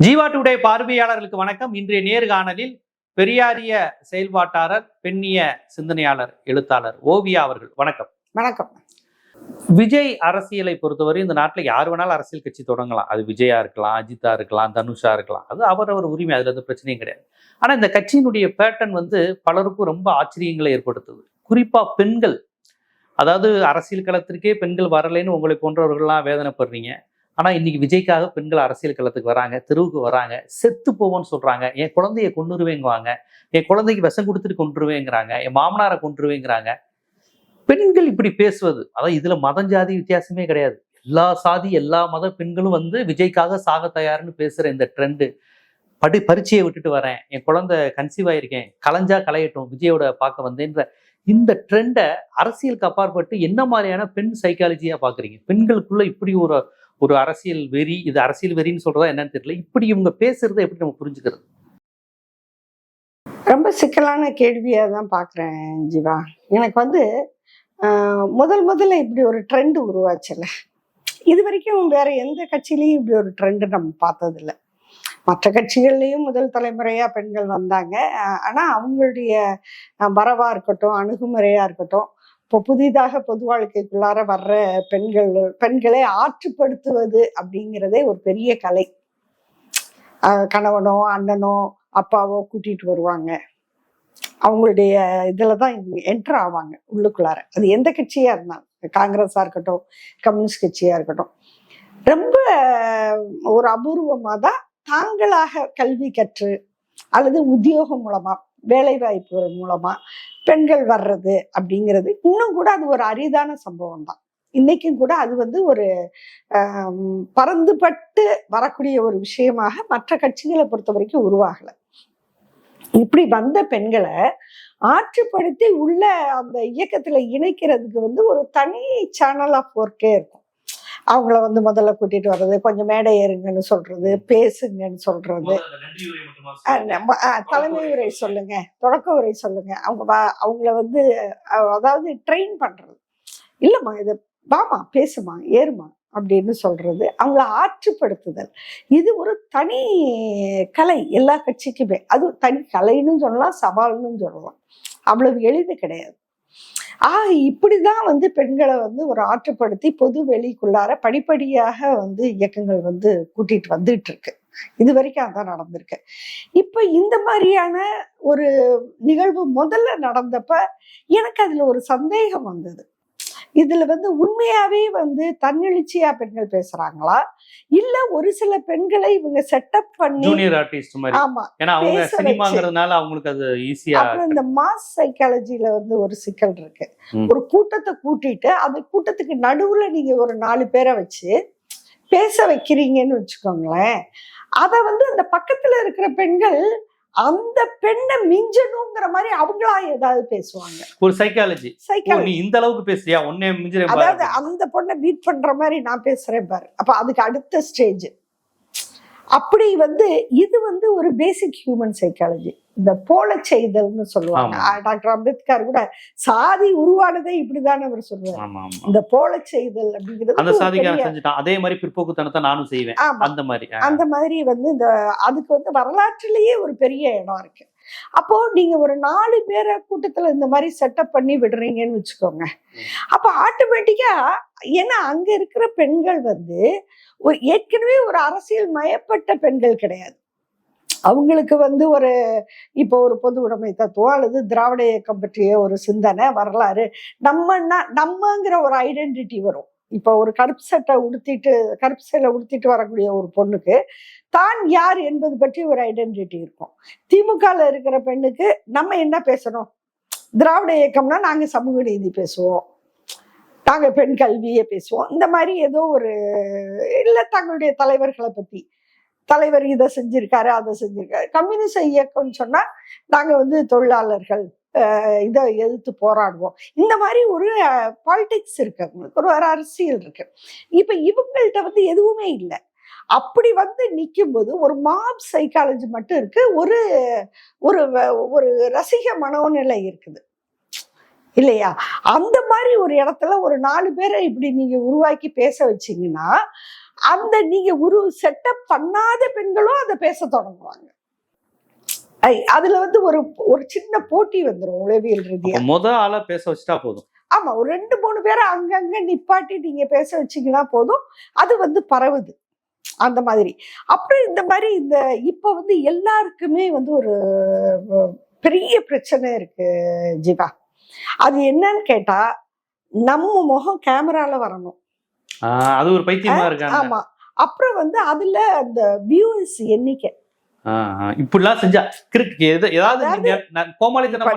Jeeva today பார்வையாளர்களுக்கு வணக்கம். இன்றைய நேர்காணலில் பெரியாரிய செயல்பாட்டாளர், பெண்ணிய சிந்தனையாளர், எழுத்தாளர் ஓவியா அவர்கள். வணக்கம். வணக்கம். விஜய் அரசியலை பொறுத்தவரை இந்த நாட்டில் யார் வேணாலும் அரசியல் கட்சி தொடங்கலாம். அது விஜயா இருக்கலாம், அஜித்தா இருக்கலாம், தனுஷா இருக்கலாம். அது அவரவர் உரிமை, அதுல எந்த பிரச்சனையும் கிடையாது. ஆனா இந்த கட்சியினுடைய பேட்டர்ன் பலருக்கும் ரொம்ப ஆச்சரியங்களை ஏற்படுத்துது. குறிப்பா பெண்கள், அதாவது அரசியல் களத்திற்கே பெண்கள் வரலைன்னு உங்களை போன்றவர்கள்லாம் வேதனைப்படுறீங்க. ஆனா இன்னைக்கு விஜய்க்காக பெண்கள் அரசியல் களத்துக்கு வராங்க, தெருவுக்கு வராங்க, செத்து போவோன்னு சொல்றாங்க. என் குழந்தைய கொன்னுருவேங்குவாங்க, என் குழந்தைக்கு விஷம் கொடுத்துட்டு கொன்றுவேங்கிறாங்க, என் மாமனாரை கொன்றுவேங்கிறாங்க. பெண்கள் இப்படி பேசுவது, அதாவது இதுல மதம் ஜாதி வித்தியாசமே கிடையாது. எல்லா சாதி எல்லா மத பெண்களும் விஜய்க்காக சாக தயார்னு பேசுற இந்த ட்ரெண்டு, பரீட்சையை விட்டுட்டு வரேன், என் குழந்தை கன்சீவ் ஆயிருக்கேன், கலைஞ்சா கலையட்டும், விஜயோட பார்க்க வந்தேன்ற இந்த ட்ரெண்டை அரசியலுக்கு அப்பாற்பட்டு என்ன மாதிரியான பெண் சைக்காலஜியா பாக்குறீங்க? பெண்களுக்குள்ள இப்படி ஒரு அரசியல் வெறி, இது அரசியல் வெறின்னு சொல்றதா என்னன்னு தெரியல, இப்படி இவங்க பேசுறதை எப்படி நம்ம புரிஞ்சுக்கிறது? ரொம்ப சிக்கலான கேள்வியா தான் பாக்குறேன் ஜீவா. எனக்கு முதல்ல இப்படி ஒரு ட்ரெண்ட் உருவாச்சுல்ல, இது வரைக்கும் வேற எந்த கட்சியிலையும் இப்படி ஒரு ட்ரெண்ட் நம்ம பார்த்ததில்ல. மற்ற கட்சிகள்லையும் முதல் தலைமுறையா பெண்கள் வந்தாங்க. ஆனா அவங்களுடைய வரவா இருக்கட்டும், அணுகுமுறையா இருக்கட்டும், இப்போ புதிதாக பொது வாழ்க்கைக்குள்ளார வர்ற பெண்களை ஆற்றுப்படுத்துவது அப்படிங்கிறதே ஒரு பெரிய கலை. கணவனோ அண்ணனோ அப்பாவோ கூட்டிட்டு வருவாங்க, அவங்களுடைய இதுலதான் என்டர் ஆவாங்க உள்ளுக்குள்ளார. அது எந்த கட்சியா இருந்தாலும், காங்கிரஸா இருக்கட்டும், கம்யூனிஸ்ட் கட்சியா இருக்கட்டும், ரொம்ப ஒரு அபூர்வமா தான் தாங்களாக கல்வி கற்று அல்லது உத்தியோகம் மூலமா, வேலை வாய்ப்பு மூலமா பெண்கள் வர்றது அப்படிங்கிறது இன்னும் கூட அது ஒரு அரிதான சம்பவம் தான். இன்னைக்கும் கூட அது ஒரு பறந்துபட்டு வரக்கூடிய ஒரு விஷயமாக மற்ற கட்சிகளை பொறுத்த வரைக்கும் உருவாகல. இப்படி வந்த பெண்களை ஆற்றுப்படுத்தி உள்ள அந்த இயக்கத்துல இணைக்கிறதுக்கு ஒரு தனி சேனல் ஆஃப் ஒர்க்கே இருக்கும். அவங்கள முதல்ல கூட்டிட்டு வர்றது, கொஞ்சம் மேடை ஏறுங்கன்னு சொல்றது, பேசுங்கன்னு சொல்றது, தலைமை உரை சொல்லுங்க, தொடக்க உரை சொல்லுங்க, அவங்கள அதாவது ட்ரெயின் பண்றது. இல்லம்மா, இது வாமா, பேசுமா, ஏறுமா அப்படின்னு சொல்றது, அவங்கள ஆற்றுப்படுத்துதல். இது ஒரு தனி கலை எல்லா கட்சிக்குமே. அது தனி கலைன்னு சொல்லலாம், சவால்னு சொல்லலாம். அவ்வளவு எளிது கிடையாது. இப்படிதான் பெண்களை ஒரு ஆற்றுப்படுத்தி பொது வெளிக்குள்ளார படிப்படியாக இயக்கங்கள் கூட்டிட்டு வந்துட்டு இருக்கு. இது வரைக்கும் அதான் நடந்திருக்கு. இப்ப இந்த மாதிரியான ஒரு நிகழ்வு முதல்ல நடந்தப்ப எனக்கு அதுல ஒரு சந்தேகம் வந்தது. இதுல உண்மையாவே தன்னெழுச்சியா பெண்கள் பேசுறாங்களா, இல்ல ஒரு சில பெண்களை இவங்க செட்டப் பண்ணி ஜூனியர் ஆர்டிஸ்ட் மாதிரி, ஆமா, ஏன்னா அவங்க சினிமாங்கிறதுனால அவங்களுக்கு அது ஈஸியா. அப்புறம் இந்த மாஸ் சைக்காலஜில ஒரு சிக்கல் இருக்கு. ஒரு கூட்டத்தை கூட்டிட்டு அந்த கூட்டத்துக்கு நடுவுல நீங்க ஒரு 4 பேரை வச்சு பேச வைக்கிறீங்கன்னு வச்சுக்கோங்களேன், அத அந்த பக்கத்துல இருக்கிற பெண்கள் அந்த பெண்ணை மிஞ்சணுங்கிற மாதிரி அவங்களா ஏதாவது பேசுவாங்க. ஒரு சைக்காலஜி, நீ இந்த அளவுக்கு பேசுறியா, உன்னை மிஞ்சறேன், அதாவது அந்த பொண்ணை பீட் பண்ற மாதிரி நான் பேசுறேன் பாரு. அப்ப அதுக்கு அடுத்த ஸ்டேஜ். அப்படி இது ஒரு பேசிக் ஹியூமன் சைக்காலஜி. இந்த போல செய்தல்னு சொல்லுவாங்க. டாக்டர் அம்பேத்கர் கூட சாதி உருவானதே இப்படிதான் அவர் சொல்லுவார். இந்த போல செய்தல் அப்படிங்கிறது அதே மாதிரி பிற்போக்குத்தனத்தை நானும் செய்வேன், அந்த மாதிரி இந்த அதுக்கு வரலாற்றிலேயே ஒரு பெரிய இடம் இருக்கு. அப்போ நீங்க ஒரு 4 பேரை கூட்டத்துல இந்த மாதிரி செட்டப் பண்ணி விடுறீங்கன்னு வச்சுக்கோங்க. அப்ப ஆட்டோமேட்டிக்கா, ஏன்னா அங்க இருக்கிற பெண்கள் ஏற்கனவே ஒரு அரசியல் மயப்பட்ட பெண்கள் கிடையாது. அவங்களுக்கு இப்போ ஒரு பொது உடைமை தத்துவம் அல்லது திராவிட இயக்கம் பற்றிய ஒரு சிந்தனை, வரலாறு, நம்மங்கிற ஒரு ஐடென்டிட்டி வரும். இப்போ ஒரு கருப்பு சேலை உடுத்திட்டு வரக்கூடிய ஒரு பொண்ணுக்கு தான் யார் என்பது பற்றி ஒரு ஐடென்டிட்டி இருக்கும். திமுகல இருக்கிற பெண்ணுக்கு நம்ம என்ன பேசணும், திராவிட இயக்கம்னா நாங்க சமூக நீதி பேசுவோம், நாங்க பெண் கல்வியை பேசுவோம், இந்த மாதிரி ஏதோ ஒரு, இல்ல தங்களுடைய தலைவர்களை பத்தி, தலைவர் இதை செஞ்சிருக்காரு அதை செஞ்சிருக்காரு. கம்யூனிஸ்ட் இயக்கம்னு சொன்னா நாங்க தொழிலாளர்கள் இதை எதிர்த்து போராடுவோம். இந்த மாதிரி ஒரு பாலிடிக்ஸ் இருக்கு, அவங்களுக்கு ஒரு அரசியல் இருக்கு. இப்ப இவங்கள்ட்ட எதுவுமே இல்லை. அப்படி நிக்கும் போது ஒரு மாப் சைக்காலஜி மட்டும் இருக்கு, ஒரு ஒரு ரசிக மனோநிலை இருக்குது இல்லையா? அந்த மாதிரி ஒரு இடத்துல ஒரு 4 பேரை இப்படி நீங்க உருவாக்கி பேச வச்சீங்கன்னா அந்த நீங்க ஒரு செட்டப் பண்ணாத பெண்களும் அதை பேச தொடங்குவாங்க. அதுல வந்து ஒரு ஒரு சின்ன போட்டி வந்துடும் உளவியல் ரீதியா. ஆளா பேச வச்சுட்டா போதும். ஆமா, ஒரு 2-3 பேரை அங்கங்க நிப்பாட்டி நீங்க பேச வச்சீங்கன்னா போதும், அது வந்து பரவுது அந்த மாதிரி. அப்புறம் இந்த மாதிரி இந்த இப்ப வந்து எல்லாருக்குமே வந்து ஒரு பெரிய பிரச்சனை இருக்கு ஜீவா. அது என்னன்னு கேட்டா, நம்ம முகம் கேமரால வரணும். அது ஒரு பைத்தியமா இருக்காங்க. ஆமா. அப்புறம் வந்து அதுல அந்த வியூவர்ஸ் எண்ணிக்கை இப்படிலாம் செஞ்சா ஏதாவது கோமாளித்தனம்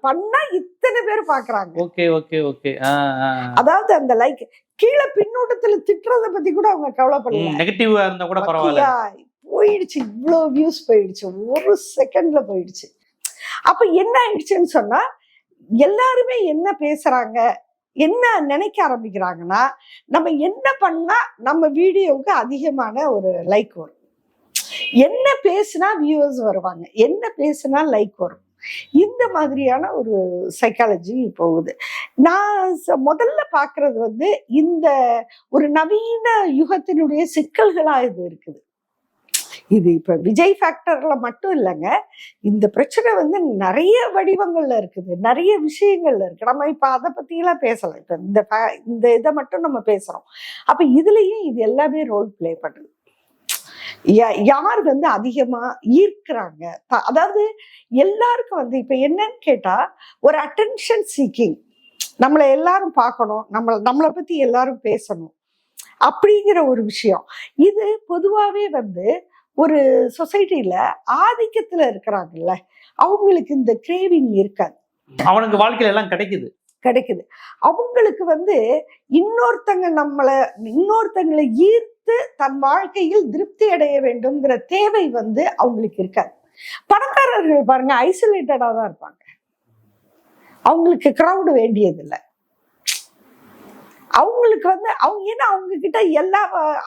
பண்ணா இத்தனை பேர் பாக்குறாங்க. Okay okay okay. அதாவது அந்த லைக் கீழே பின்னோட்டத்துல திட்டுறத பத்தி கூட அவங்க கவலைப்படல. நெகட்டிவா இருந்தா கூட பரவாயில்ல, போயிடுச்சு, இவ்வளவு வியூஸ் போயிடுச்சு, ஒரு செகண்ட்ல போயிடுச்சு. அப்ப என்ன ஆயிடுச்சுன்னு சொன்னா, எல்லாருமே என்ன பேசுறாங்க, என்ன நினைக்க ஆரம்பிக்கிறாங்கன்னா, நம்ம என்ன பண்ணா நம்ம வீடியோவுக்கு அதிகமான ஒரு லைக் வரும், என்ன பேசினா வியூவர்ஸ் வருவாங்க, என்ன பேசினா லைக் வரும், இந்த மாதிரியான ஒரு சைக்காலஜி போகுது. நான் முதல்ல பாக்குறது வந்து இந்த ஒரு நவீன யுகத்தினுடைய சிக்கல்களா இது இருக்குது. இது இப்ப விஜய் ஃபேக்டர்ல மட்டும் இல்லைங்க, இந்த பிரச்சனை வந்து நிறைய வடிவங்கள்ல இருக்குது, நிறைய விஷயங்கள்ல இருக்கு. நம்ம இப்ப அதை பத்தி எல்லாம் பேசலாம், இப்ப இந்த இதை மட்டும் நம்ம பேசுறோம். அப்ப இதுலயும் இது எல்லாமே ரோல் பிளே பண்ணுது. யார் வந்து அதிகமா ஈர்க்கிறாங்க, அதாவது எல்லாருக்கும் வந்து இப்ப என்னன்னு கேட்டா ஒரு அட்டென்ஷன் சீக்கிங், நம்மளை எல்லாரும் பார்க்கணும், நம்மளை பத்தி எல்லாரும் பேசணும் அப்படிங்கிற ஒரு விஷயம். இது பொதுவாவே வந்து ஒரு சொசைட்டில ஆதிக்கத்துல இருக்கிறாங்கல்ல, அவங்களுக்கு இந்த கிரேவிங் இருக்காது. அவனுக்கு வாழ்க்கையில எல்லாம் கிடைக்குது. அவங்களுக்கு வந்து இன்னொருத்தங்களை ஈர்த்து தன் வாழ்க்கையில் திருப்தி அடைய வேண்டும்ங்கிற தேவை வந்து அவங்களுக்கு இருக்காது. பணக்காரர்கள் பாருங்க, ஐசோலேட்டடா தான் இருப்பாங்க, அவங்களுக்கு கிரவுட் வேண்டியது இல்லை. அவங்களுக்கு வந்து ஏன்னா அவங்க கிட்ட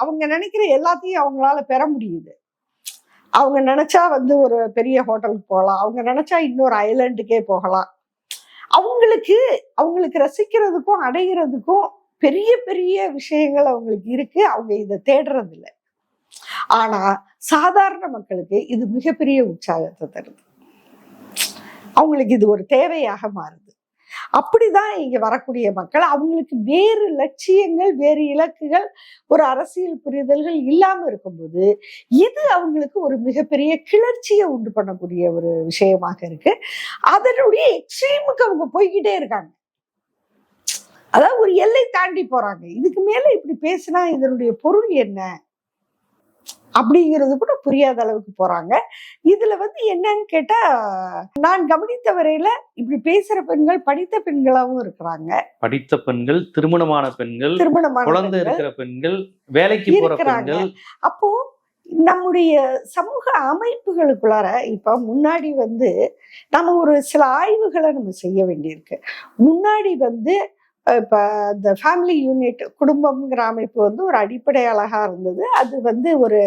அவங்க நினைக்கிற எல்லாத்தையும் அவங்களால பெற முடியுது. அவங்க நினைச்சா வந்து ஒரு பெரிய ஹோட்டலுக்கு போகலாம், அவங்க நினைச்சா இன்னொரு ஐலாண்டுக்கே போகலாம். அவங்களுக்கு ரசிக்கிறதுக்கும் அடைகிறதுக்கும் பெரிய பெரிய விஷயங்கள் அவங்களுக்கு இருக்கு, அவங்க இதை தேடுறது இல்லை. ஆனா சாதாரண மக்களுக்கு இது மிகப்பெரிய உற்சாகத்தை தருது, அவங்களுக்கு இது ஒரு தேவையாக மாறுது. அப்படிதான் இங்க வரக்கூடிய மக்கள், அவங்களுக்கு வேறு லட்சியங்கள், வேறு இலக்குகள், ஒரு அரசியல் புரிதல்கள் இல்லாம இருக்கும்போது இது அவங்களுக்கு ஒரு மிகப்பெரிய கிளர்ச்சியை உண்டு பண்ணக்கூடிய ஒரு விஷயமாக இருக்கு. அதனுடைய எக்ஸ்ட்ரீமுக்கு அவங்க போய்கிட்டே இருக்காங்க, அதாவது ஒரு எல்லை தாண்டி போறாங்க. இதுக்கு மேல இப்படி பேசினா இதனுடைய பொருள் என்ன அப்படிங்கிறது கூட புரியாத அளவுக்கு போறாங்க. இதுல வந்து என்னன்னு கேட்டா, நான் கவனித்த வரையில இப்படி பேசுற பெண்கள் படித்த பெண்களாவும் இருக்கிறாங்க, படித்த பெண்கள், திருமணமான பெண்கள், குழந்தை இருக்கிற பெண்கள், வேலைக்கு போற பெண்கள். அப்போ நம்முடைய சமூக அமைப்புகளுக்குள்ளார இப்ப முன்னாடி வந்து நம்ம ஒரு சில ஆய்வுகளை நம்ம செய்ய வேண்டியிருக்கு. முன்னாடி வந்து இப்ப இந்த ஃபேமிலி யூனிட், குடும்பம்ங்கிற அமைப்பு வந்து ஒரு அடிப்படை அழகா இருந்தது. அது வந்து ஒரு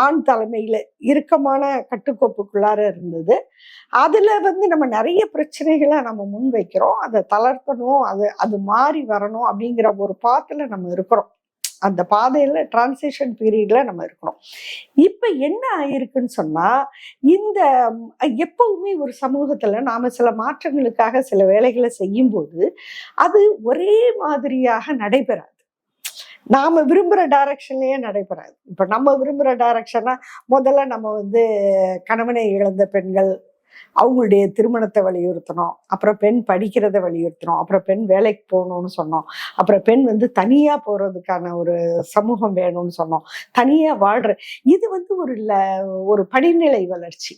ஆண் தலைமையில இறுக்கமான கட்டுக்கோப்புக்குள்ளார இருந்தது. அதுல வந்து நம்ம நிறைய பிரச்சனைகளை நம்ம முன்வைக்கிறோம், அதை தளர்த்தணும், அது மாறி வரணும் அப்படிங்கிற ஒரு பாத்துல நம்ம இருக்கிறோம். அந்த பாதையில டிரான்சிஷன் பீரியட்ல நம்ம இருக்கிறோம். இப்ப என்ன ஆயிருக்குன்னு சொன்னா, இந்த எப்பவுமே ஒரு சமூகத்துல நாம சில மாற்றங்களுக்காக சில வேலைகளை செய்யும் போது அது ஒரே மாதிரியாக நடைபெறாது, நாம விரும்புற டைரக்ஷன்லயே நடைபெறாது. இப்ப நம்ம விரும்புற டைரக்ஷனா, முதல்ல நம்ம வந்து கணவனை இழந்த பெண்கள் அவங்களுடைய திருமணத்தை வலியுறுத்தணும், அப்புறம் பெண் படிக்கிறத வலியுறுத்தணும், அப்புறம் பெண் வேலைக்கு போகணும்னு சொன்னோம், அப்புறம் பெண் வந்து தனியா போறதுக்கான ஒரு சமூகம் வேணும்னு சொன்னோம், தனியா வாழ்ற, இது வந்து ஒரு படிநிலை வளர்ச்சி.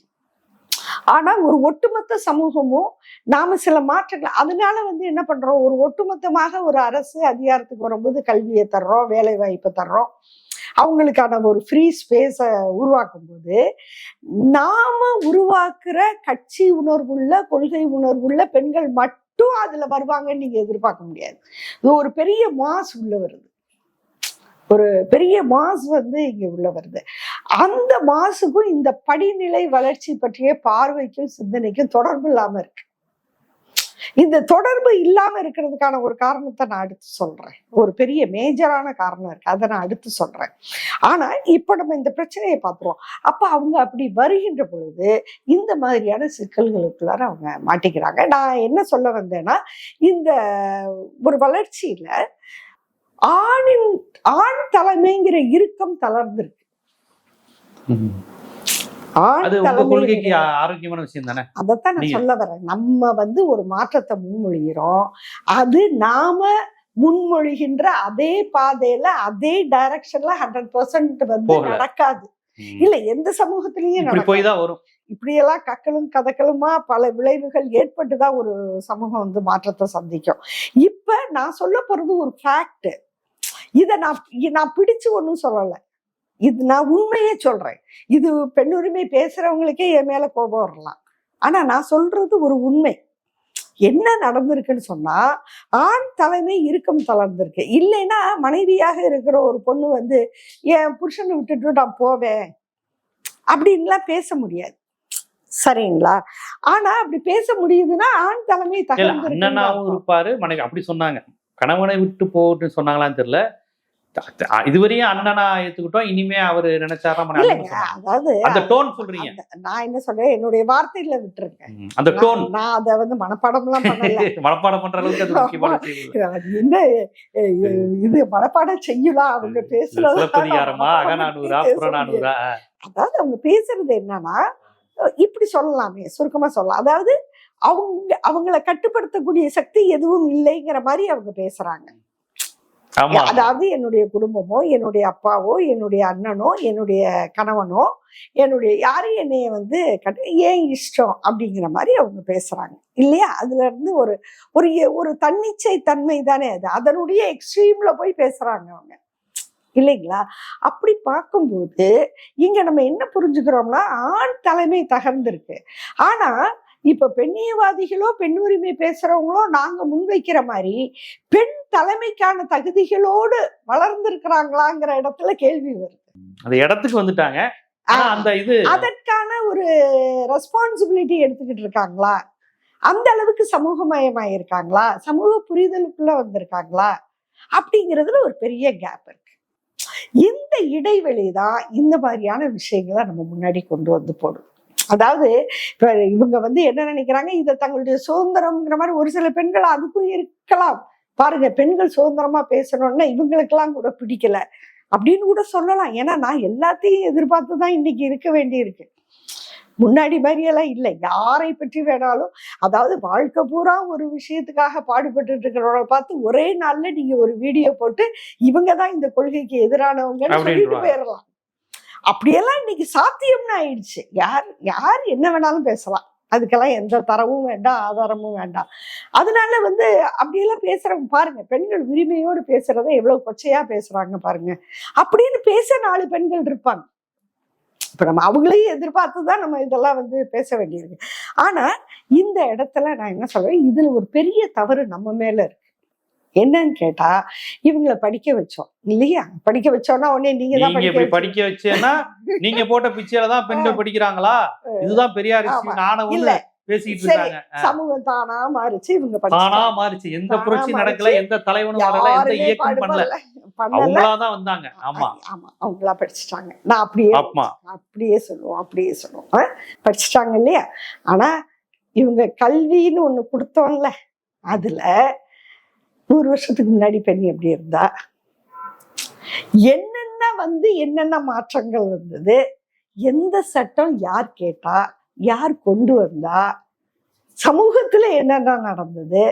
ஆனா ஒரு ஒட்டுமொத்த சமூகமும் நாம சில மாற்றங்கள், அதனால வந்து என்ன பண்றோம், ஒரு ஒட்டுமொத்தமாக ஒரு அரசு அதிகாரத்துக்கு வரும்போது கல்வியை தர்றோம், வேலை வாய்ப்பை தர்றோம், அவங்களுக்கான ஒரு ஃப்ரீ ஸ்பேஸை உருவாக்கும் போது நாம உருவாக்குற கட்சி உணர்வுள்ள, கொள்கை உணர்வுள்ள பெண்கள் மட்டும் அதுல வருவாங்கன்னு நீங்க எதிர்பார்க்க முடியாது. ஒரு பெரிய மாஸ் உள்ள வருது, ஒரு பெரிய மாஸ் வந்து இங்க உள்ள வருது. அந்த மாசுக்கும் இந்த படிநிலை வளர்ச்சி பற்றிய பார்வைக்கும் சிந்தனைக்கும் தொடர்பு இல்லாம இருக்கு. இந்த தொடர்பு இல்லாம இருக்கிறதுக்கான ஒரு காரணத்தை நான் அடுத்து சொல்றேன். ஒரு பெரிய மேஜரான காரணம் இருக்கு, அதை நான் அடுத்து சொல்றேன். ஆனா இப்ப நம்ம இந்த பிரச்சனையை பார்த்துருவோம். அப்ப அவங்க அப்படி வருகின்ற பொழுது இந்த மாதிரியான சிக்கல்களுக்குள்ளார அவங்க மாட்டிக்கிறாங்க. நான் என்ன சொல்ல வந்தேன்னா, இந்த ஒரு வளர்ச்சியில ஆண் தலைமைங்கிற இறுக்கம் தளர்ந்திருக்கு. ஆரோக்கியமான விஷயம் தானே. அதைத்தான் நான் சொல்ல வரேன். நம்ம ஒரு மாற்றத்தை முன்மொழிகிறோம். அது நாம முன்மொழிகின்ற அதே பாதையில அதே டைரக்ஷன்ல 100% நடக்காது. இல்ல எந்த சமூகத்திலயும் வரும். இப்படியெல்லாம் கக்கலும் கதக்கலுமா பல விளைவுகள் ஏற்பட்டுதான் ஒரு சமூகம் மாற்றத்தை சந்திக்கும். இப்ப நான் சொல்ல போறது ஒரு ஃபேக்ட். இத நான் பிடிச்சு ஒண்ணும் சொல்லல, இது நான் உண்மையே சொல்றேன். இது பெண் உரிமை பேசுறவங்களுக்கே என் மேல கோபம் வரலாம். ஆனா நான் சொல்றது ஒரு உண்மை. என்ன நடந்திருக்குன்னு சொன்னா, ஆண் தலைமை இறுக்கம் தளர்ந்திருக்கு. இல்லைன்னா மனைவியாக இருக்கிற ஒரு பொண்ணு என் புருஷனை விட்டுட்டு நான் போவேன் அப்படின்லாம் பேச முடியாது, சரிங்களா? ஆனா அப்படி பேச முடியுதுன்னா ஆண் தலைமை இருப்பாரு. மனைவி அப்படி சொன்னாங்க, கணவனை விட்டு போட்டு சொன்னாங்களான்னு தெரியல. இதுவரையும் அண்ணனா ஏத்துக்கிட்டோம், இனிமே அவரு நினைச்சாரா? அதாவது அந்த டோன் சொல்றீங்க. நான் என்ன சொல்றேன், என்னுடைய வார்த்தையில விட்டுருக்கேன். அந்த டோன் நான் அதை மனப்பாடம் எல்லாம் பண்ணல. மனப்பாடம் பண்ற அளவுக்கு அது முக்கியமான என்ன இது மனப்பாடம் செய்யலாம் அவங்க பேசுறது. சிலப்பதிகாரமா, அகநானூறா, புறநானூறா? அதாவது அவங்க பேசுறது என்னன்னா, இப்படி சொல்லலாமே, சுருக்கமா சொல்லலாம். அதாவது அவங்கள கட்டுப்படுத்தக்கூடிய சக்தி எதுவும் இல்லைங்கிற மாதிரி அவங்க பேசுறாங்க. அதாவது என்னுடைய குடும்பமோ, என்னுடைய அப்பாவோ, என்னுடைய அண்ணனோ, என்னுடைய கணவனோ, என்னுடைய யாரும் என்னைய ஏன் இஷ்டம் அப்படிங்கிற மாதிரி அவங்க பேசுறாங்க இல்லையா? அதுல இருந்து ஒரு தன்னிச்சை தன்மை தானே அது. அதனுடைய எக்ஸ்ட்ரீம்ல போய் பேசுறாங்க அவங்க, இல்லைங்களா? அப்படி பார்க்கும்போது இங்க நம்ம என்ன புரிஞ்சுக்கிறோம்னா, ஆண் தலைமை தகர்ந்திருக்கு. ஆனா இப்ப பெண்ணியவாதிகளோ பெண் உரிமை பேசுறவங்களோ நாங்க முன்வைக்கிற மாதிரி பெண் தலைமைக்கான தகுதிகளோடு வளர்ந்திருக்கிறாங்களாங்கிற இடத்துல கேள்வி வருது. அந்த இடத்துக்கு வந்துட்டாங்க, அதற்கான ஒரு ரெஸ்பான்சிபிலிட்டி எடுத்துக்கிட்டு இருக்காங்களா? அந்த அளவுக்கு சமூகமயமாயிருக்காங்களா? சமூக புரிதலுக்குள்ள வந்திருக்காங்களா? அப்படிங்கிறதுல ஒரு பெரிய கேப் இருக்கு. இந்த இடைவெளி தான் இந்த மாதிரியான விஷயங்களை நம்ம முன்னாடி கொண்டு வந்து போடும். அதாவது இப்ப இவங்க என்ன நினைக்கிறாங்க, இதை தங்களுடைய சுதந்திரம்ங்கிற மாதிரி ஒரு சில பெண்கள் அதுக்கும் இருக்கலாம். பாருங்க, பெண்கள் சுதந்திரமா பேசணும்னா இவங்களுக்கெல்லாம் கூட பிடிக்கல அப்படின்னு கூட சொல்லலாம். ஏன்னா நான் எல்லாத்தையும் எதிர்பார்த்துதான் இன்னைக்கு இருக்க வேண்டி இருக்கு. முன்னாடி மாதிரியெல்லாம் இல்லை. யாரை பற்றி வேணாலும், அதாவது வாழ்க்கை பூரா ஒரு விஷயத்துக்காக பாடுபட்டு இருக்கிறவங்களை பார்த்து ஒரே நாள்ல நீங்க ஒரு வீடியோ போட்டு இவங்கதான் இந்த கொள்கைக்கு எதிரானவங்கன்னு சொல்லிட்டு போயிடலாம். அப்படியெல்லாம் இன்னைக்கு சாத்தியம்னு ஆயிடுச்சு. யார் என்ன வேணாலும் பேசலாம், அதுக்கெல்லாம் எந்த தரவும் வேண்டாம், ஆதாரமும் வேண்டாம். அதனால அப்படியெல்லாம் பேசுறவங்க பாருங்க, பெண்கள் உரிமையோடு பேசுறத எவ்வளவு கொச்சையா பேசுறாங்க பாருங்க. அப்படின்னு பேச 4 பெண்கள் இருப்பாங்க. இப்ப நம்ம அவங்களையும் எதிர்பார்த்துதான் நம்ம இதெல்லாம் பேச வேண்டியிருக்கு. ஆனா இந்த இடத்துல நான் என்ன சொல்றேன், இதுல ஒரு பெரிய தவறு நம்ம மேல இருக்கு. என்னன்னு கேட்டா, இவங்களை படிக்க வச்சோம் இல்லையா? படிக்க வச்சோம்னா உடனே நீங்க படிக்க வச்சேன்னா நீங்க போட்ட பிச்சையிலதான் பெண்கள் படிக்கிறாங்களா? இதுதான் பெரியார் பேசிட்டு இருக்காங்க. சமூகம் தானா மாறிச்சு, இவங்க தானா மாறிச்சு. எந்த புரட்சி நடக்கல, எந்த தலைவனும் வரல, எந்த இயக்கம் பண்ணல, அவங்களாதான் வந்தாங்க. ஆமா ஆமா, அவங்களா படிச்சுட்டாங்க. நான் அப்படியே சொல்லுவோம் படிச்சுட்டாங்க இல்லையா? ஆனா இவங்க கல்வின்னு ஒண்ணு கொடுத்தோம்ல, அதுல 100 வருஷத்துக்கு முன்னாடி பெண் எப்படி இருந்தா, என்னென்ன மாற்றங்கள் வந்தது, எந்த சட்டம் யார் கேட்டா, யார் கொண்டு வந்தா, சமூகத்துல என்னென்ன நடந்தது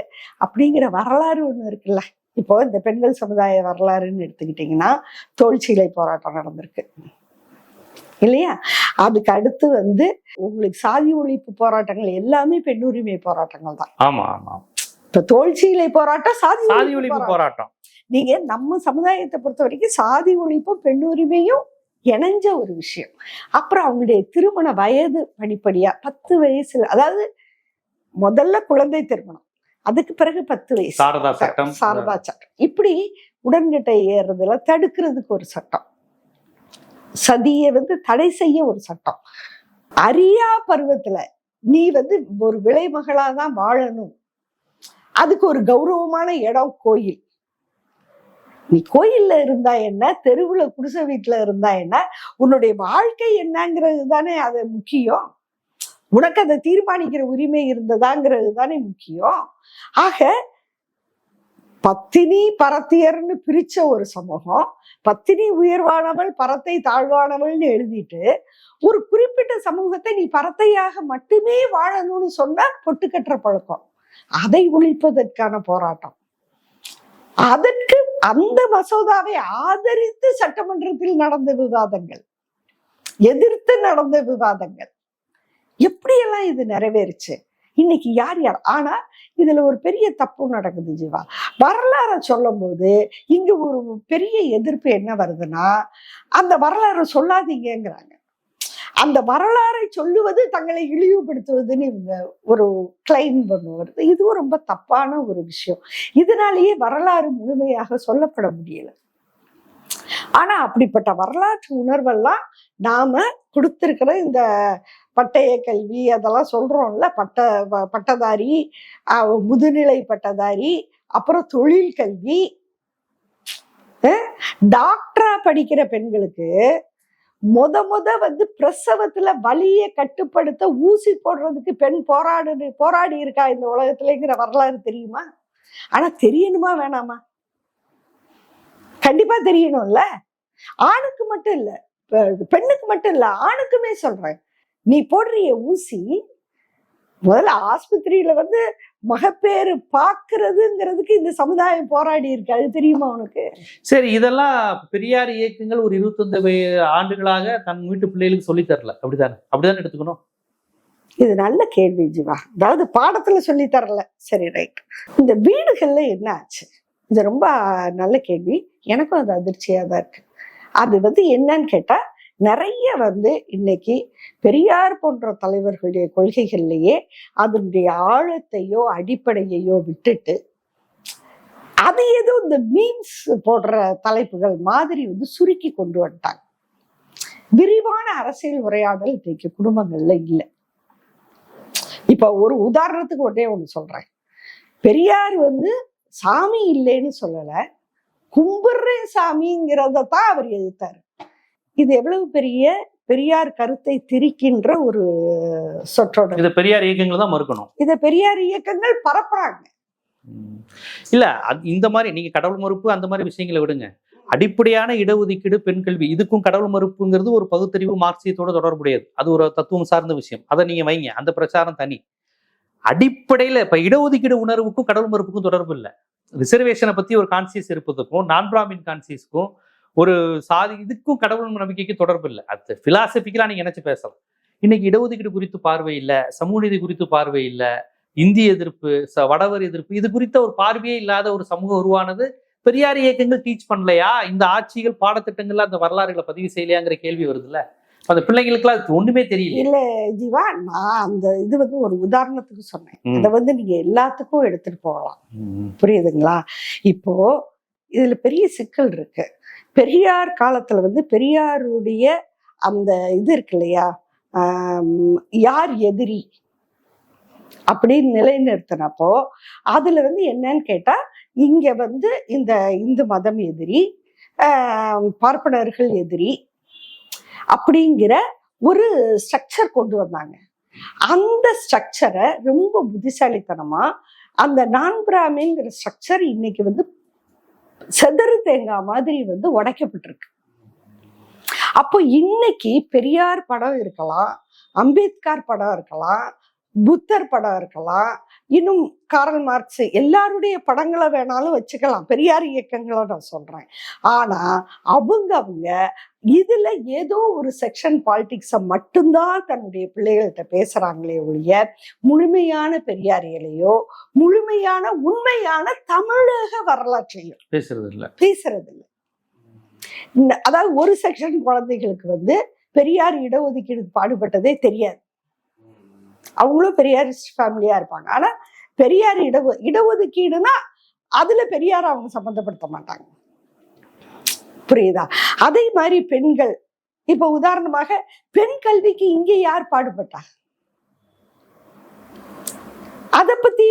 அப்படிங்கிற வரலாறு ஒண்ணு இருக்குல்ல. இப்போ இந்த பெண்கள் சமுதாய வரலாறுன்னு எடுத்துக்கிட்டீங்கன்னா, தோல்சீலை போராட்டம் நடந்திருக்கு இல்லையா? அதுக்கு அடுத்து உங்களுக்கு சாதி ஒழிப்பு போராட்டங்கள் எல்லாமே பெண் உரிமை போராட்டங்கள் தான். ஆமா ஆமா. இப்ப தோல்சீலை போராட்டம் சாதி ஒழிப்பு போராட்டம். நீங்க நம்ம சமுதாயத்தை பொறுத்த வரைக்கும் சாதி ஒழிப்பும் பெண் உரிமையும் இணைஞ்ச ஒரு விஷயம். அப்புறம் அவங்களுடைய திருமண வயது படிப்படியா 10 வயசுல, அதாவது முதல்ல குழந்தை திருமணம், அதுக்கு பிறகு 10 வயசு சாரதா சட்டம், இப்படி உடன்கட்டை ஏறுறதுல தடுக்கிறதுக்கு ஒரு சட்டம், சதியை தடை செய்ய ஒரு சட்டம், அரியா பருவத்துல நீ ஒரு விளைமகளாதான் வாழணும் அதுக்கு ஒரு கௌரவமான இடம் கோயில். நீ கோயில்ல இருந்தா என்ன, தெருவுல குடிசை வீட்டுல இருந்தா என்ன, உன்னுடைய வாழ்க்கை என்னங்கிறது தானே அது முக்கியம். உனக்கு அதை தீர்மானிக்கிற உரிமை இருந்ததாங்கிறது தானே முக்கியம். ஆக பத்தினி பரத்தியர்னு பிரிச்ச ஒரு சமூகம், பத்தினி உயர்வானவள் பரத்தை தாழ்வானவள்னு எழுதிட்டு ஒரு குறிப்பிட்ட சமூகத்தை நீ பரத்தையாக மட்டுமே வாழணும்னு சொன்னா பொட்டு கட்டுற பழக்கம். அதை ஒழிப்பதற்கான போராட்டம். அதற்கு அந்த மசோதாவை ஆதரித்து சட்டமன்றத்தில் நடந்த விவாதங்கள், எதிர்த்து நடந்த விவாதங்கள், எப்படியெல்லாம் இது நிறைவேறுச்சு. இன்னைக்கு யார் யார். ஆனா இதுல ஒரு பெரிய தப்பு நடக்குது ஜீவா. வரலாறை சொல்லும் போது இங்க ஒரு பெரிய எதிர்ப்பு என்ன வருதுன்னா, அந்த வரலாறு சொல்லாதீங்கிறாங்க. அந்த வரலாறை சொல்லுவது தங்களை இழிவுபடுத்துவதுன்னு இவங்க ஒரு கிளைம் பண்ணுவது. இதுவும் ரொம்ப தப்பான ஒரு விஷயம். இதனாலேயே வரலாறு முழுமையாக சொல்லப்பட முடியல. ஆனா அப்படிப்பட்ட வரலாற்று உணர்வெல்லாம் நாம கொடுத்திருக்கிற இந்த பட்டய கல்வி அதெல்லாம் சொல்றோம்ல, பட்டதாரி, முதுநிலை பட்டதாரி, அப்புறம் தொழில் கல்வி, டாக்டரா படிக்கிற பெண்களுக்கு பிரசவத்துல வலியை கட்டுப்படுத்த ஊசி போடுறதுக்கு பெண் போராடி இருக்கா இந்த உலகத்துலங்கிற வரலாறு தெரியுமா? ஆனா தெரியணுமா வேணாமா? கண்டிப்பா தெரியணும்ல. ஆணுக்கு மட்டும் இல்ல, பெண்ணுக்கு மட்டும் இல்ல, ஆணுக்குமே சொல்றேன். நீ போடுறிய ஊசி முதல்ல ஆஸ்பத்திரியில மகப்பேறு பாக்குறதுங்கிறதுக்கு இந்த சமுதாயம் போராடி இருக்கு. அது தெரியுமா உனக்கு? சரி, இதெல்லாம் பெரியார் இயக்கங்கள் ஒரு 25 ஆண்டுகளாக தன் வீட்டு பிள்ளைகளுக்கு சொல்லி தரல, அப்படிதானே எடுத்துக்கணும். இது நல்ல கேள்வி ஜீவா. அதாவது பாடத்துல சொல்லி தரல, சரி ரைட். இந்த வீடுகள்ல என்ன ஆச்சு? இது ரொம்ப நல்ல கேள்வி. எனக்கும் அது அதிர்ச்சியா தான் இருக்கு. அது என்னன்னு கேட்டா, நிறைய இன்னைக்கு பெரியார் போன்ற தலைவர்களுடைய கொள்கைகள்லயே அதனுடைய ஆழத்தையோ அடிப்படையையோ விட்டுட்டு அது ஏதோ இந்த மீம்ஸ் போடுற தலைப்புகள் மாதிரி சுருக்கி கொண்டு வந்துட்டாங்க. விரிவான அரசியல் உரையாடல் இன்றைக்கு குடும்பங்கள்ல இல்லை. இப்ப ஒரு உதாரணத்துக்கு ஒண்ணு சொல்றேன். பெரியார் சாமி இல்லைன்னு சொல்லல, கும்பிடுறேன் சாமிங்கிறதான் அவர் எதிர்த்தாரு. இது எவ்வளவு பெரிய பெரியார் கருத்தை திரிக்கின்ற ஒரு சொற்றொடர். இதை பெரியார் இயக்கங்கள் தான் மறுக்கணும். இதை பெரியார் இயக்கங்கள் பரப்புறாங்க. இல்ல, இந்த மாதிரி நீங்க கடவுள் மறுப்பு அந்த மாதிரி விஷயங்களை விடுங்க. அடிப்படையான இடஒதுக்கீடு, பெண் கல்வி, இதுக்கும் கடவுள் மறுப்புங்கிறது ஒரு பகுத்தறிவு மார்க்சியத்தோட தொடர்புடையது. அது ஒரு தத்துவம் சார்ந்த விஷயம். அதை நீங்க வைங்க, அந்த பிரச்சாரம் தனி. அடிப்படையில இப்ப இடஒதுக்கீடு உணர்வுக்கும் கடவுள் மறுப்புக்கும் தொடர்பு இல்லை. ரிசர்வேஷனை பத்தி ஒரு கான்சியஸ் இருப்பதுக்கும் நான் பிராமின் கான்சியஸ்க்கும் ஒரு சாதி இதுக்கும் கடவுள் நம்பிக்கைக்கு தொடர்பு இல்லை. அது பிலாசபிக்கலா நீங்க நினைச்சு பேசலாம். இன்னைக்கு இடஒதுக்கீடு குறித்து பார்வை இல்லை, சமூக நீதி குறித்து பார்வை இல்லை, இந்திய எதிர்ப்பு, வடவர் எதிர்ப்பு, இது குறித்த ஒரு பார்வையே இல்லாத ஒரு சமூகம் உருவானது பெரியார் இயக்கங்கள் டீச் பண்ணலையா? இந்த ஆட்சிகள் பாடத்திட்டங்கள்ல அந்த வரலாறுகளை பதிவு செய்யலையாங்கிற கேள்வி வருதுல்ல. அந்த பிள்ளைங்களுக்குலாம் அது ஒண்ணுமே தெரியல. இல்ல ஜீவா, நான் அந்த இது ஒரு உதாரணத்துக்கு சொன்னேன். அதை நீங்க எல்லாத்துக்கும் எடுத்துட்டு போகலாம். புரியுதுங்களா? இப்போ இதுல பெரிய சிக்கல் இருக்கு. பெரியார் காலத்துல பெரியாருடைய அந்த இது இருக்கு இல்லையா, யார் எதிரி அப்படின்னு நிலைநிறுத்தினப்போ அதுல என்னன்னு கேட்டா, இங்க இந்த இந்து மதம் எதிரி, பார்ப்பனர்கள் எதிரி அப்படிங்கிற ஒரு ஸ்ட்ரக்சர் கொண்டு வந்தாங்க. அந்த ஸ்ட்ரக்சரை ரொம்ப புத்திசாலித்தனமா அந்த நான் பிராமின்ங்கிற ஸ்ட்ரக்சர் இன்னைக்கு செதறு தேங்காய் மாதிரி உடைக்கப்பட்டிருக்கு. அப்போ இன்னைக்கு பெரியார் படம் இருக்கலாம், அம்பேத்கர் படம் இருக்கலாம், புத்தர் படம் இருக்கலாம், இன்னும் காரல் மார்க்ஸ், எல்லாருடைய படங்களை வேணாலும் வச்சுக்கலாம், பெரியார் இயக்கங்களை நான் சொல்றேன். ஆனா அவங்க இதுல ஏதோ ஒரு செக்ஷன் பாலிடிக்ஸை மட்டும்தான் தன்னுடைய பிள்ளைகள்கிட்ட பேசுறாங்களே ஒழிய முழுமையான பெரியாரியலையோ முழுமையான உண்மையான தமிழக வரலாற்றையோ பேசுறது இல்லை. அதாவது ஒரு செக்ஷன் குழந்தைகளுக்கு பெரியார் இடஒதுக்கீடு பாடுபட்டதே தெரியாது. அவங்களும் பெரியாரிஸ்ட் ஃபேமிலியா இருப்பாங்க. ஆனா பெரியார் இடஒதுக்கீடுனா அதுல பெரியார் அவங்க சம்பந்தப்படுத்த மாட்டாங்க. புரியுதா? அதே மாதிரி பெண்கள், இப்ப உதாரணமாக பெண் கல்விக்கு இங்க யார் பாடுபட்டா? அதை பத்தி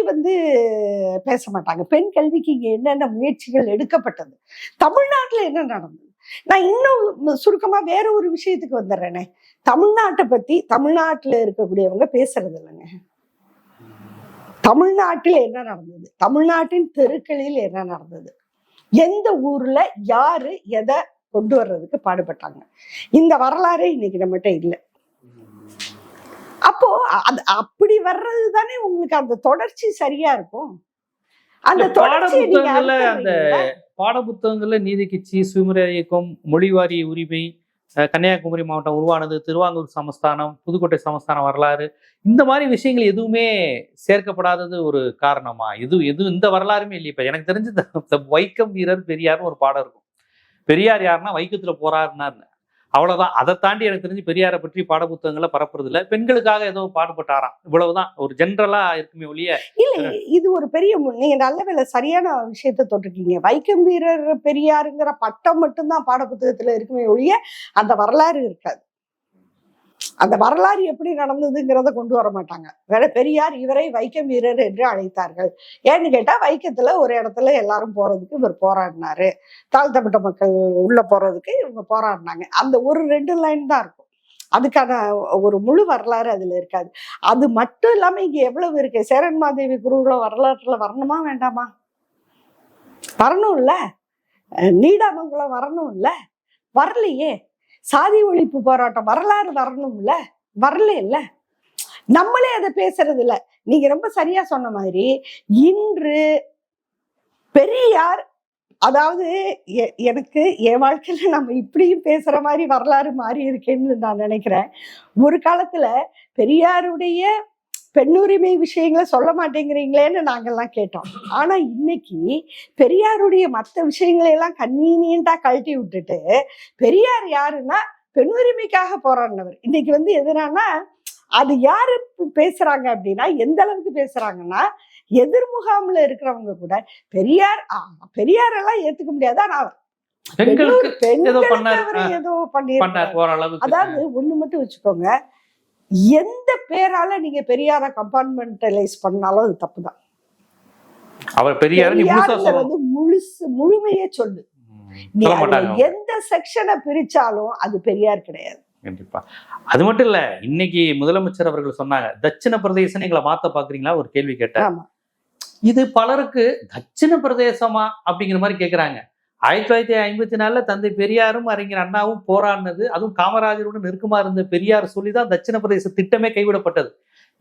பேச மாட்டாங்க. பெண் கல்விக்கு இங்க என்னென்ன முயற்சிகள் எடுக்கப்பட்டது, தமிழ்நாட்டுல என்ன நடந்தது. நான் இன்னும் சுருக்கமா வேற ஒரு விஷயத்துக்கு வந்துடுறேனே. தமிழ்நாட்டை பத்தி தமிழ்நாட்டுல இருக்கக்கூடியவங்க பேசுறது இல்லைங்க. தமிழ்நாட்டில் என்ன நடந்தது, தமிழ்நாட்டின் தெருக்களில் என்ன நடந்தது, எந்த ஊர்ல யாரு எதை கொண்டு வர்றதுக்கு பாடுபட்டாங்க, இந்த வரலாறே இன்னைக்கு நம்மகிட்ட இல்லை. அப்போ அப்படி வர்றது தானே உங்களுக்கு அந்த தொடர்ச்சி சரியா இருக்கும். அந்த பாடப்புத்தகங்கள்ல நீதி கட்சி, சுயமரியாதை இயக்கம், மொழிவாரிய உரிமை, கன்னியாகுமரி மாவட்டம் உருவானது, திருவாங்கூர் சமஸ்தானம், புதுக்கோட்டை சமஸ்தானம் வரலாறு, இந்த மாதிரி விஷயங்கள் எதுவுமே சேர்க்கப்படாதது ஒரு காரணமா? எதுவும் இந்த வரலாறுமே இல்லை. இப்ப எனக்கு தெரிஞ்சு வைக்கம் வீரர் பெரியார்னு ஒரு பாடம் இருக்கும். பெரியார் யாருன்னா வைக்கத்துல போராடினார்னு, அவ்வளவுதான். அதை தாண்டி எனக்கு தெரிஞ்சு பெரியாரை பற்றி பாடப்புத்தகங்களை பரப்புறது இல்லை. பெண்களுக்காக ஏதோ பாடுபட்டாராம், இவ்வளவுதான். ஒரு ஜென்ரலா இருக்குமே ஒழிய இல்ல. இது ஒரு பெரிய நீங்க நல்ல வேலை சரியான விஷயத்த தொட்டிருக்கீங்க. வைக்கம் வீரர் பெரியாருங்கிற பட்டம் மட்டும்தான் பாடப்புத்தகத்துல இருக்குமே ஒழிய அந்த வரலாறு இருக்காது. அந்த வரலாறு எப்படி நடந்ததுங்கிறத கொண்டு வர மாட்டாங்க. வேற பெரியார் இவரை வைக்கம் வீரர் என்று அழைத்தார்கள். ஏன்னு கேட்டா வைக்கத்துல ஒரு இடத்துல எல்லாரும் போறதுக்கு இவர் போராடினாரு, தாழ்த்தப்பட்ட மக்கள் உள்ள போறதுக்கு இவங்க போராடினாங்க. அந்த ஒரு 2 லைன் தான் இருக்கும். அதுக்கான ஒரு முழு வரலாறு அதுல இருக்காது. அது மட்டும் இல்லாம இங்க எவ்வளவு இருக்கு. சேரன்மாதேவி குருகுல வரலாற்றுல வரணுமா வேண்டாமா? வரணும் இல்ல. நீடாமங்கலம் வரணும் இல்ல, வரலையே. சாதி ஒழிப்பு போராட்டம் வரலாறு வரணும்ல, வரல இல்ல. நம்மளே அதை பேசுறது இல்ல. நீங்க ரொம்ப சரியா சொன்ன மாதிரி இன்று பெரியார், அதாவது எனக்கு என் வாழ்க்கையில நம்ம இப்படியும் பேசுற மாதிரி வரலாறு மாறி இருக்கேன்னு நான் நினைக்கிறேன். ஒரு காலத்துல பெரியாருடைய பெண்ணுரிமை விஷயங்களை சொல்ல மாட்டேங்கிறீங்களேன்னு நாங்கெல்லாம் கேட்டோம். ஆனா இன்னைக்கு பெரியாருடைய மற்ற விஷயங்களை எல்லாம் கன்வீனியன்டா கழட்டி விட்டுட்டு பெரியார் யாருன்னா பெண்ணுரிமைக்காக போராடினவர். இன்னைக்கு எதுனா அது யாரு பேசுறாங்க அப்படின்னா, எந்த அளவுக்கு பேசுறாங்கன்னா, எதிர்முகாம்ல இருக்கிறவங்க கூட பெரியார் எல்லாம் ஏத்துக்க முடியாது, ஆனா ஏதோ பண்ணிருக்காரு. அதாவது ஒண்ணு மட்டும் வச்சுக்கோங்க, எந்த பேரால நீங்க பெரியார கம்பார்ட்மெண்டலைஸ் பண்ணாலும் அது தப்புதான். அவர் பெரியார் முழுமையே சொல்லு. எந்த செக்ஷனை பிரிச்சாலும் அது பெரியார் கிடையாது. கண்டிப்பா. அது மட்டும் இல்ல, இன்னைக்கு முதலமைச்சர் அவர்கள் சொன்னாங்க, தட்சிண பிரதேசம் எங்களை மாத்த பாக்குறீங்களா ஒரு கேள்வி கேட்டார். இது பலருக்கு தட்சிண பிரதேசமா அப்படிங்கிற மாதிரி கேக்குறாங்க. 1954 தந்தை பெரியாரும் அறிஞர் அண்ணாவும் போராடினது, அதுவும் காமராஜரோட நெருக்கமா இருந்த பெரியார் சொல்லிதான் தட்சிண பிரதேச திட்டமே கைவிடப்பட்டது.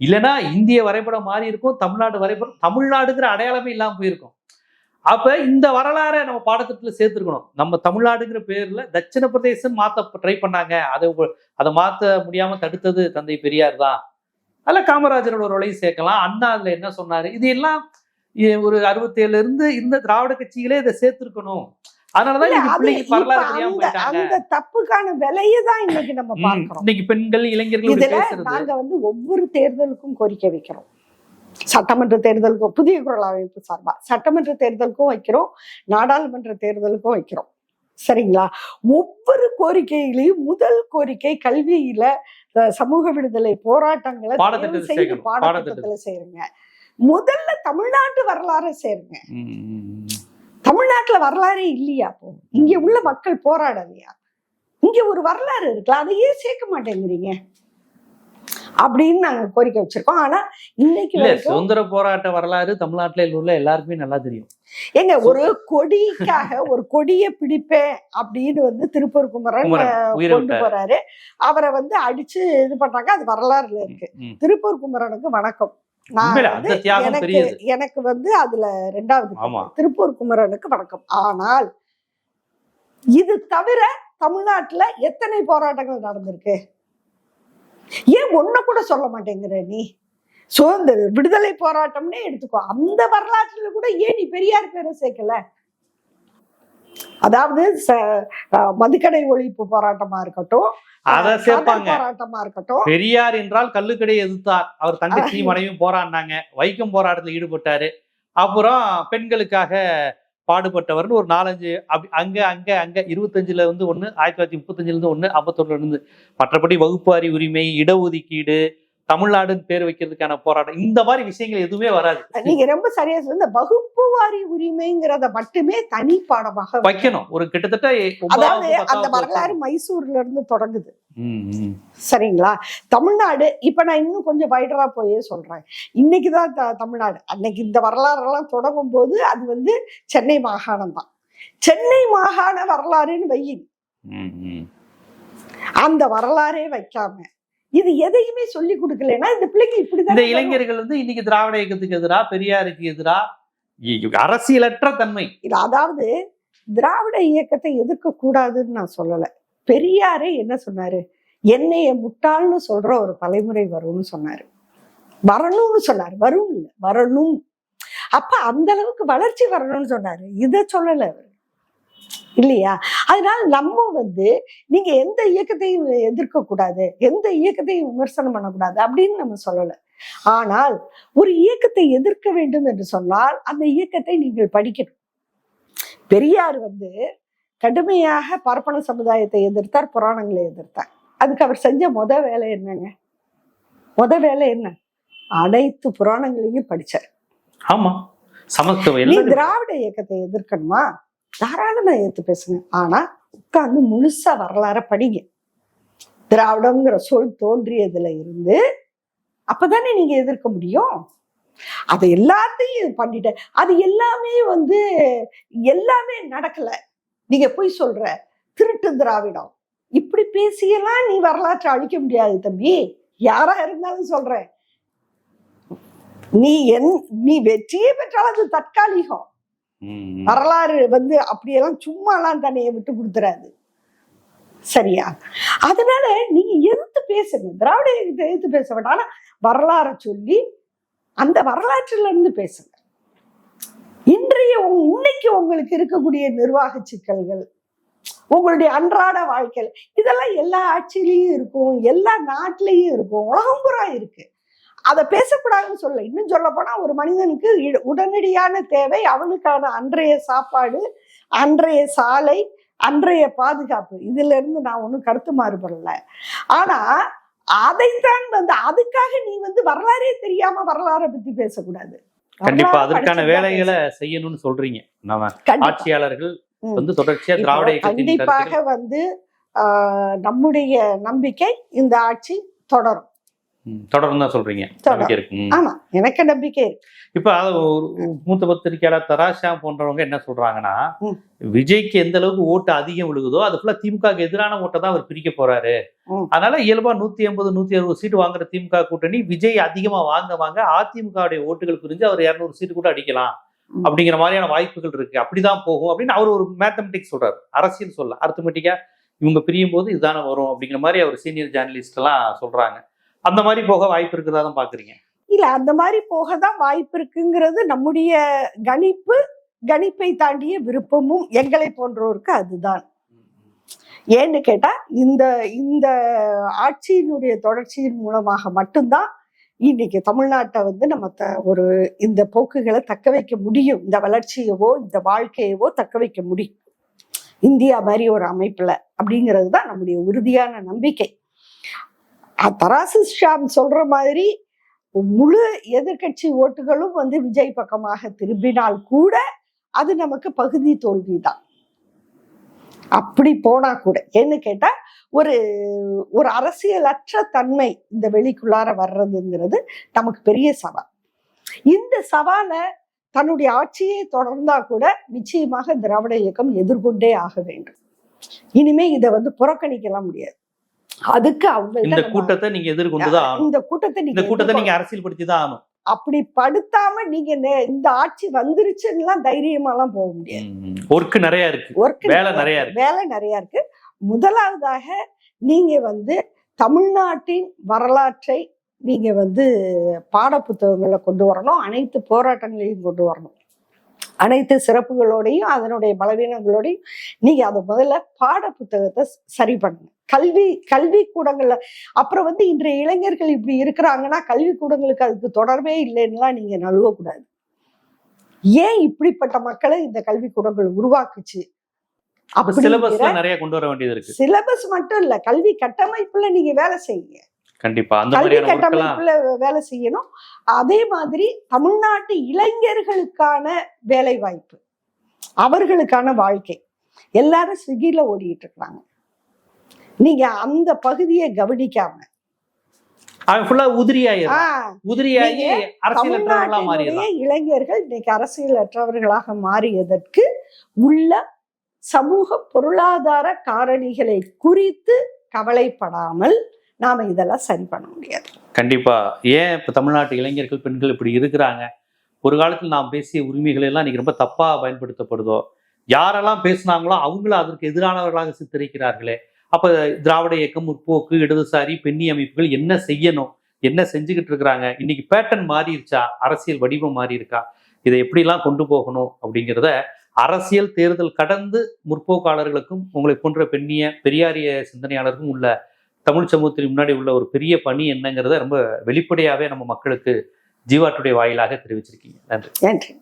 இல்லைன்னா இந்திய வரைபடம் மாறி இருக்கும், தமிழ்நாடு வரைபடம், தமிழ்நாடுங்கிற அடையாளமே இல்லாம போயிருக்கும். அப்ப இந்த வரலாறை நம்ம பாடத்திட்டத்துல சேர்த்துருக்கணும். நம்ம தமிழ்நாடுங்கிற பேர்ல தட்சிண பிரதேசம் மாத்த ட்ரை பண்ணாங்க, அதை மாத்த முடியாம தடுத்தது தந்தை பெரியார் தான். அதுல காமராஜரோட ஒரு வழியும் சேர்க்கலாம். அண்ணா அதுல என்ன சொன்னாரு, இது எல்லாம் ஒரு 67 இருந்து இருந்த திராவிட கட்சிகளே இதை சேர்த்திருக்கணும். அதனாலதான் அந்த தப்புக்கான விலையை தான் இன்னைக்கு நம்ம பார்க்கிறோம். இன்னைக்கு பெண்கள், இளைஞர்கள் நாங்க ஒவ்வொரு தேர்தலுக்கும் கோரிக்கை வைக்கிறோம். சட்டமன்ற தேர்தலுக்கும் புதிய குரல் அமைப்பு சார்பா சட்டமன்ற தேர்தலுக்கும் வைக்கிறோம், நாடாளுமன்ற தேர்தலுக்கும் வைக்கிறோம். சரிங்களா? ஒவ்வொரு கோரிக்கையிலையும் முதல் கோரிக்கை கல்வியில சமூக விடுதலை போராட்டங்களை பாடத்திட்டத்துல சேருங்க. முதல்ல தமிழ்நாட்டு வரலாறு சேருங்க. தமிழ்நாட்டுல வரலாறே இல்லையா? அப்போ இங்க உள்ள மக்கள் போராடலையா? இங்க ஒரு வரலாறு இருக்குல்ல, அதையே சேர்க்க மாட்டேங்கிறீங்க அப்படின்னு நாங்க கோரிக்கை வச்சிருக்கோம். ஆனா இன்னைக்கு சுதந்திர போராட்ட வரலாறு தமிழ்நாட்டுல உள்ள எல்லாருக்குமே நல்லா தெரியும். எங்க ஒரு கொடிக்காக ஒரு கொடியை பிடிப்பேன் அப்படின்னு திருப்பூர் குமரன் கொண்டு போறாரு. அவரை அடிச்சு இது பண்றாங்க, அது வரலாறுல இருக்கு. திருப்பூர் குமரனுக்கு வணக்கம். எனக்கு அதுல 2வது திருப்பூர் குமரனுக்கு வணக்கம். ஆனால் இது தவிர தமிழ்நாட்டுல எத்தனை போராட்டங்கள் நடந்திருக்கு? ஏன் ஒண்ணு கூட சொல்ல மாட்டேங்கிற நீ? சுதந்திர விடுதலை போராட்டம்னே எடுத்துக்கோ, அந்த வரலாற்றுல கூட ஏன் நீ பெரியார் பேரை சேர்க்கல? அதாவது மதுக்கடை ஒழிப்பு போராட்டமா இருக்கட்டும், அதை சேர்ப்பாங்க. போராட்டமா இருக்கட்டும். பெரியார் என்றால் கள்ளுக்கடையை எதிர்த்தார், அவர் தங்கச்சி மனைவியும் போராடினாங்க, வைக்கம் போராட்டத்தில் ஈடுபட்டாரு. அப்புறம் பெண்களுக்காக பாடுபட்டவர்னு ஒரு 4-5 அங்க 25ல 1, 1935 1, 51 மற்றபடி வகுப்பாரி உரிமை, இடஒதுக்கீடு, தமிழ்நாடுன்னு பேர் வைக்கிறதுக்கான போராட்டம், இந்த மாதிரி விஷயங்கள் எதுவுமே வராது. நீங்க ரொம்ப சரியா சொன்ன, இந்த வகுப்புவாரி உரிமைங்கிறத மட்டுமே தனி பாடமாக வைக்கணும். ஒரு கிட்டத்தட்ட அதாவது அந்த வரலாறு மைசூர்ல இருந்து தொடங்குது. சரிங்களா? தமிழ்நாடு இப்ப நான் இன்னும் கொஞ்சம் வைடரா போயே சொல்றேன். இன்னைக்குதான் தமிழ்நாடு. அன்னைக்கு இந்த வரலாறு எல்லாம் தொடங்கும் போது அது வந்து சென்னை மாகாணம் தான். சென்னை மாகாண வரலாறுன்னு வையின், அந்த வரலாறே வைக்காம இது எதையுமே சொல்லி கொடுக்கலன்னா இந்த பிள்ளைங்க இப்படிதான். இந்த இளைஞர்கள் வந்து இன்னைக்கு திராவிட இயக்கத்துக்கு எதிரா, பெரியாருக்கு எதிரா, அரசியலற்ற தன்மை. அதாவது திராவிட இயக்கத்தை எதிர்க்க கூடாதுன்னு நான் சொல்லல. பெரியாரே என்ன சொன்னாரு? என்னைய முட்டாள்னு சொல்ற ஒரு தலைமுறை வரும்னு சொன்னாரு. வரணும்னு சொன்னாரு, வரும் இல்ல வரணும். அப்ப அந்த அளவுக்கு வளர்ச்சி வரணும்னு சொன்னாரு. இத சொல்லல அவர் இல்லையா? அதனால நம்ம வந்து நீங்க எந்த இயக்கத்தையும் எதிர்க்க கூடாது, எந்த இயக்கத்தையும் விமர்சனம் பண்ணக்கூடாது அப்படின்னு நம்ம சொல்லல. ஆனால் ஒரு இயக்கத்தை எதிர்க்க வேண்டும் என்று சொன்னால் அந்த இயக்கத்தை நீங்கள் படிக்கணும். பெரியார் வந்து கடுமையாக பார்ப்பன சமுதாயத்தை எதிர்த்தார், புராணங்களை எதிர்த்தார். அதுக்கு அவர் செஞ்ச வேலை என்னங்க? வேலை என்ன? அனைத்து புராணங்களையும் படிச்சார். ஆமா, சமத்துவம். நீ திராவிட இயக்கத்தை எதிர்க்கணுமா? தாராளமா எடுத்து பேசுங்க. ஆனா உட்கார்ந்து முழுசா வரலாற படிங்க. திராவிடம்ங்கிற சொல் தோன்றியதுல இருந்து அப்பதானே நீங்க எதிர்க்க முடியும். அது எல்லாத்தையும் பண்ணிட்ட, அது எல்லாமே வந்து எல்லாமே நடக்கல. நீங்க போய் சொல்ற திருட்டு திராவிடம் இப்படி பேசியெல்லாம் நீ வரலாற்றை அழிக்க முடியாது தம்பி. யாரா இருந்தாலும் சொல்றேன், நீ வெற்றியே பெற்றால் அது தற்காலிகம். வரலாறு வந்து அப்படியெல்லாம் சும்மாலாம் தன்னைய விட்டு கொடுத்துறாது. சரியா? அதனால நீங்க எதிர்த்து பேசுங்க, திராவிட இயக்கத்தை எதிர்த்து பேச வேண்டாம். ஆனா வரலாறை சொல்லி அந்த வரலாற்றுல இருந்து பேசுங்க. இன்னைக்கு உங்களுக்கு இருக்கக்கூடிய நிர்வாக சிக்கல்கள், உங்களுடைய அன்றாட வாழ்க்கையில், இதெல்லாம் எல்லா ஆட்சியிலையும் இருக்கும், எல்லா நாட்டிலையும் இருக்கும், உலகம் பூரா இருக்கு. அதை பேசக்கூடாதுன்னு சொல்ல. இன்னும் சொல்ல போனா ஒரு மனிதனுக்கு உடனடியான தேவை அவனுக்கான அன்றைய சாப்பாடு, அன்றைய சாலை, அன்றைய பாதுகாப்பு. இதுல இருந்து நான் ஒன்றும் கருத்து மாறுபடல. ஆனா அதைத்தான் வந்து அதுக்காக நீ வந்து வரலாறே தெரியாம வரலாறை பத்தி பேசக்கூடாது. கண்டிப்பா அதற்கான வேலைகளை செய்யணும்னு சொல்றீங்க. நம்ம ஆட்சியாளர்கள் வந்து தொடர்ச்சியா திராவிட கண்டிப்பாக வந்து நம்முடைய நம்பிக்கை இந்த ஆட்சி தொடரும். தொடர்ந்து தான் சொல்றீங்க. ஆமா, எனக்கு நம்பிக்கை இருக்கு. இப்ப ஒரு மூத்த பத்திரிகையாளர் தராஷாம் போன்றவங்க என்ன சொல்றாங்கன்னா, விஜய்க்கு எந்த அளவுக்கு ஓட்டு அதிகம் விழுகுதோ அது ஃபுல்லா திமுக எதிரான ஓட்டை தான் அவர் பிரிக்க போறாரு. அதனால இயல்பா 180 160 சீட்டு வாங்குற திமுக கூட்டணி விஜய் அதிகமா வாங்க அதிமுகவுடைய ஓட்டுகள் பிரிஞ்சு அவர் 200 சீட்டு கூட அடிக்கலாம் அப்படிங்கிற மாதிரியான வாய்ப்புகள் இருக்கு. அப்படிதான் போகும் அப்படின்னு அவர் ஒரு மேத்தமெட்டிக்ஸ் சொல்றாரு. அரசியல் சொல்ல அர்த்தமெட்டிக்கா இவங்க பிரியும் போது இதுதானே வரும் அப்படிங்கிற மாதிரி அவர் சீனியர் ஜேர்னலிஸ்ட் எல்லாம் சொல்றாங்க. அந்த மாதிரி போக வாய்ப்பு இருக்குதா தான் பாக்குறீங்க? இல்ல, அந்த மாதிரி போகதான் வாய்ப்பு இருக்குங்கிறது நம்முடைய கணிப்பை தாண்டிய விருப்பமும் எங்களை போன்றோருக்கு அதுதான். ஏன்னு கேட்டா இந்த ஆட்சியினுடைய தொடர்ச்சியின் மூலமாக மட்டும்தான் இன்னைக்கு தமிழ்நாட்டை வந்து நம்ம ஒரு இந்த போக்குகளை தக்க வைக்க முடியும். இந்த வளர்ச்சியவோ இந்த வாழ்க்கையவோ தக்க வைக்க முடியும் இந்தியா மாதிரி ஒரு அமைப்புல, அப்படிங்கிறது தான் நம்முடைய உறுதியான நம்பிக்கை. தராசு ஷாம் சொல்ற மாதிரி முழு எதிர்கட்சி ஓட்டுகளும் வந்து விஜய் பக்கமாக திரும்பினால் கூட அது நமக்கு பகுதி தோல்விதான். அப்படி போனா கூட ஏன்னு கேட்டா ஒரு அரசியலற்ற தன்மை இந்த வெளிக்குள்ளார வர்றதுங்கிறது நமக்கு பெரிய சவால். இந்த சவாலை தன்னுடைய ஆட்சியை தொடர்ந்தா கூட நிச்சயமாக திராவிட இயக்கம் எதிர்கொண்டே ஆக வேண்டும். இனிமே இதை வந்து புறக்கணிக்கலாம் முடியாது. அதுக்கு அவங்க இந்த கூட்டத்தை நீங்க எதிர்கொண்டுதான் ஆகணும். இந்த கூட்டத்தை நீங்க அரசியல் படுத்திதான் ஆகணும். அப்படி படுத்தாம நீங்க இந்த ஆட்சி வந்துருச்சுன்னா தைரியமா எல்லாம் போக முடியாது. ஒர்க் நிறைய இருக்கு, வேலை நிறைய இருக்கு. முதலாவதாக நீங்க வந்து தமிழ்நாட்டின் வரலாற்றை நீங்க வந்து பாட புத்தகங்களை கொண்டு வரணும். அனைத்து போராட்டங்களையும் கொண்டு வரணும். அனைத்து சிறப்புகளோடையும் அதனுடைய பலவீனங்களோடையும் நீங்க அதை முதல்ல பாட புத்தகத்தை சரி பண்ணுங்க. கல்வி கூடங்கள்ல அப்புறம் வந்து இன்றைய இளைஞர்கள் இப்படி இருக்கிறாங்கன்னா கல்வி கூடங்களுக்கு அதுக்கு தொடர்பே இல்லைன்னுலாம் நீங்க நழுவக்கூடாது. ஏன் இப்படிப்பட்ட மக்களை இந்த கல்வி கூடங்கள் உருவாக்குச்சு? சிலபஸ் நிறைய கொண்டு வர வேண்டியது இருக்கு. சிலபஸ் மட்டும் இல்ல, கல்வி கட்டமைப்புல நீங்க வேலை செய்யுங்க. கண்டிப்பா அந்த கல்வி மாதிரியான ஒர்க்கெல்லாம் கட்டமைப்புல வேலை செய்யணும். அதே மாதிரி தமிழ்நாட்டு இளைஞர்களுக்கான வேலை வாய்ப்பு, அவர்களுக்கான வாழ்க்கை எல்லாரும் ஸ்விக்கில ஓடிட்டு இருக்காங்க. நீங்க அந்த பகுதியை கவனிக்காம அவன் ஃபுல்லா உதிரியாகி நீங்க அரசியலற்றவங்களா தமிழ்நாட்டினுடைய மாறிடலாம். இளைஞர்கள் இன்னைக்கு அரசியலற்றவர்களாக மாறியதற்கு உள்ள சமூக பொருளாதார காரணிகளை குறித்து கவலைப்படாமல் நாம இதெல்லாம் சரி பண்ண முடியாது. கண்டிப்பா. ஏன் இப்ப தமிழ்நாட்டு இளைஞர்கள் பெண்கள் இப்படி இருக்கிறாங்க, ஒரு காலத்தில் நாம் பேசிய உரிமைகள் எல்லாம் இன்னைக்கு ரொம்ப தப்பா பயன்படுத்தப்படுதோ, யாரெல்லாம் பேசினாங்களோ அவங்கள அதற்கு எதிரானவர்களாக சித்தரிக்கிறார்களே. அப்ப திராவிட இயக்கம், முற்போக்கு, இடதுசாரி, பெண்ணி அமைப்புகள் என்ன செய்யணும், என்ன செஞ்சுக்கிட்டு இருக்கிறாங்க, இன்னைக்கு பேட்டர்ன் மாறிடுச்சா, அரசியல் வடிவம் மாறி இருக்கா, இதை எப்படிலாம் கொண்டு போகணும் அப்படிங்கிறத அரசியல் தேர்தல் கடந்து முற்போக்காளர்களுக்கும் உங்களை போன்ற பெரியாரிய சிந்தனையாளருக்கும் உள்ள தமிழ் சமூகத்தின் முன்னாடி உள்ள ஒரு பெரிய பணி என்னங்கிறத ரொம்ப வெளிப்படையாவே நம்ம மக்களுக்கு ஜீவா டுடே வாயிலாக தெரிவிச்சிருக்கீங்க. நன்றி. நன்றி.